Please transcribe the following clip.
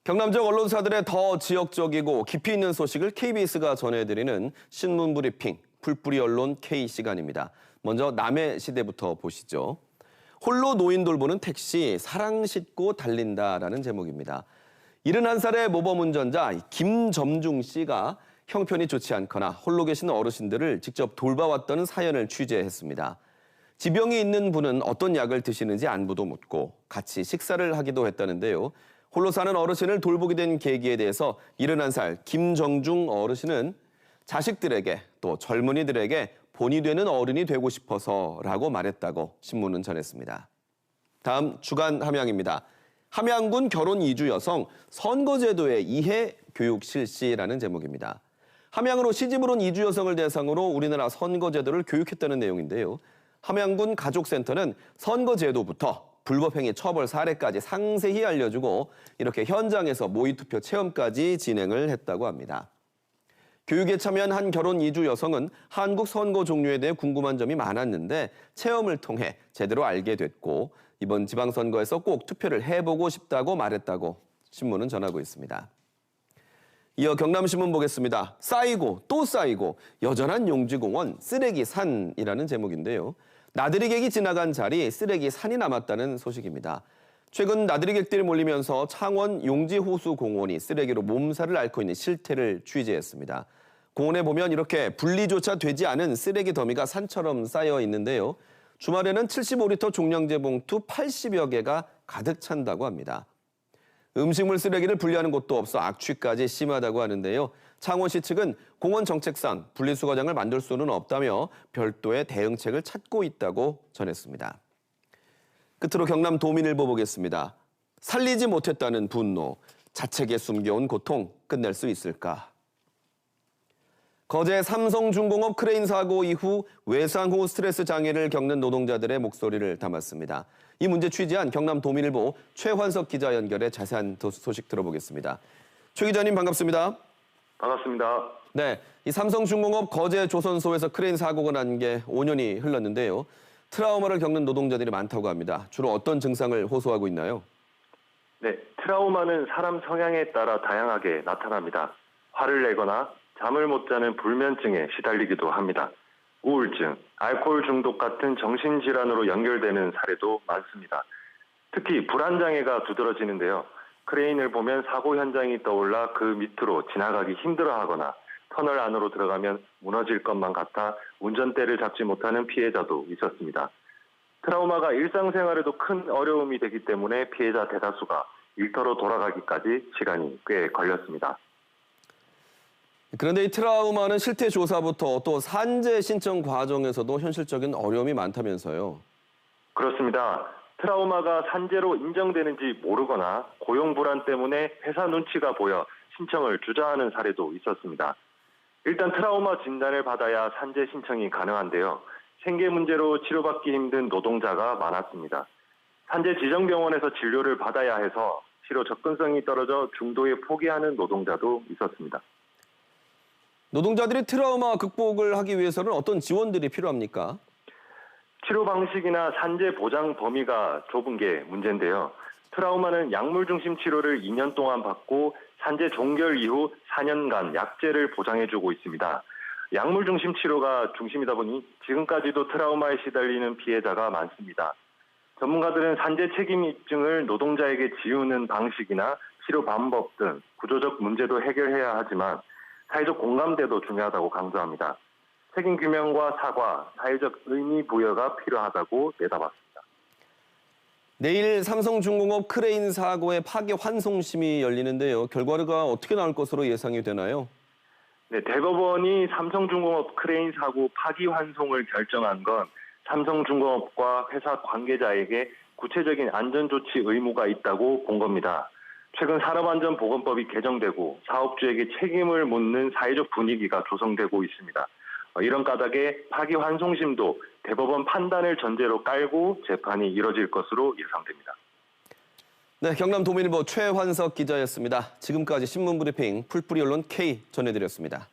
경남 지역 언론사들의 더 지역적이고 깊이 있는 소식을 KBS가 전해드리는 신문 브리핑, 풀뿌리 언론 K 시간입니다. 먼저 남해 시대부터 보시죠. 홀로 노인 돌보는 택시, 사랑 싣고 달린다라는 제목입니다. 71살의 모범 운전자 김점중 씨가 형편이 좋지 않거나 홀로 계신 어르신들을 직접 돌봐왔다는 사연을 취재했습니다. 지병이 있는 분은 어떤 약을 드시는지 안부도 묻고 같이 식사를 하기도 했다는데요. 홀로 사는 어르신을 돌보게 된 계기에 대해서 71살 김정중 어르신은 자식들에게 또 젊은이들에게 본이 되는 어른이 되고 싶어서라고 말했다고 신문은 전했습니다. 다음 주간 함양입니다. 함양군 결혼 이주 여성 선거제도의 이해 교육 실시라는 제목입니다. 함양으로 시집을 온 이주 여성을 대상으로 우리나라 선거제도를 교육했다는 내용인데요. 함양군 가족센터는 선거제도부터 불법행위 처벌 사례까지 상세히 알려주고 이렇게 현장에서 모의투표 체험까지 진행을 했다고 합니다. 교육에 참여한 한 결혼 이주 여성은 한국 선거 종류에 대해 궁금한 점이 많았는데 체험을 통해 제대로 알게 됐고 이번 지방선거에서 꼭 투표를 해보고 싶다고 말했다고 신문은 전하고 있습니다. 이어 경남신문 보겠습니다. 쌓이고 또 쌓이고 여전한 용지공원 쓰레기 산이라는 제목인데요. 나들이객이 지나간 자리 쓰레기 산이 남았다는 소식입니다. 최근 나들이객들이 몰리면서 창원 용지호수공원이 쓰레기로 몸살을 앓고 있는 실태를 취재했습니다. 공원에 보면 이렇게 분리조차 되지 않은 쓰레기 더미가 산처럼 쌓여 있는데요. 주말에는 75리터 종량제 봉투 80여 개가 가득 찬다고 합니다. 음식물 쓰레기를 분리하는 곳도 없어 악취까지 심하다고 하는데요. 창원시 측은 공원 정책상 분리수거장을 만들 수는 없다며 별도의 대응책을 찾고 있다고 전했습니다. 끝으로 경남 도민일보 보겠습니다. 살리지 못했다는 분노, 자책에 숨겨온 고통 끝낼 수 있을까? 거제 삼성중공업 크레인 사고 이후 외상 후 스트레스 장애를 겪는 노동자들의 목소리를 담았습니다. 이 문제 취재한 경남 도민일보 최환석 기자 연결해 자세한 소식 들어보겠습니다. 최 기자님 반갑습니다. 반갑습니다. 네, 이 삼성중공업 거제 조선소에서 크레인 사고가 난 게 5년이 흘렀는데요. 트라우마를 겪는 노동자들이 많다고 합니다. 주로 어떤 증상을 호소하고 있나요? 네, 트라우마는 사람 성향에 따라 다양하게 나타납니다. 화를 내거나 잠을 못 자는 불면증에 시달리기도 합니다. 우울증, 알코올 중독 같은 정신질환으로 연결되는 사례도 많습니다. 특히 불안장애가 두드러지는데요. 크레인을 보면 사고 현장이 떠올라 그 밑으로 지나가기 힘들어하거나 터널 안으로 들어가면 무너질 것만 같아 운전대를 잡지 못하는 피해자도 있었습니다. 트라우마가 일상생활에도 큰 어려움이 되기 때문에 피해자 대다수가 일터로 돌아가기까지 시간이 꽤 걸렸습니다. 그런데 이 트라우마는 실태 조사부터 또 산재 신청 과정에서도 현실적인 어려움이 많다면서요. 그렇습니다. 트라우마가 산재로 인정되는지 모르거나 고용 불안 때문에 회사 눈치가 보여 신청을 주저하는 사례도 있었습니다. 일단 트라우마 진단을 받아야 산재 신청이 가능한데요. 생계 문제로 치료받기 힘든 노동자가 많았습니다. 산재 지정병원에서 진료를 받아야 해서 치료 접근성이 떨어져 중도에 포기하는 노동자도 있었습니다. 노동자들이 트라우마 극복을 하기 위해서는 어떤 지원들이 필요합니까? 치료 방식이나 산재 보장 범위가 좁은 게 문제인데요. 트라우마는 약물 중심 치료를 2년 동안 받고 산재 종결 이후 4년간 약제를 보장해주고 있습니다. 약물 중심 치료가 중심이다 보니 지금까지도 트라우마에 시달리는 피해자가 많습니다. 전문가들은 산재 책임 입증을 노동자에게 지우는 방식이나 치료 방법 등 구조적 문제도 해결해야 하지만 사회적 공감대도 중요하다고 강조합니다. 책임 규명과 사과, 사회적 의미 부여가 필요하다고 내다봤습니다. 내일 삼성중공업 크레인 사고의 파기환송심이 열리는데요. 결과가 어떻게 나올 것으로 예상이 되나요? 네, 대법원이 삼성중공업 크레인 사고 파기환송을 결정한 건 삼성중공업과 회사 관계자에게 구체적인 안전조치 의무가 있다고 본 겁니다. 최근 산업안전보건법이 개정되고 사업주에게 책임을 묻는 사회적 분위기가 조성되고 있습니다. 이런 까닭에 파기환송심도 대법원 판단을 전제로 깔고 재판이 이뤄질 것으로 예상됩니다. 네, 경남 도민일보 최환석 기자였습니다. 지금까지 신문브리핑 풀뿌리 언론 K 전해드렸습니다.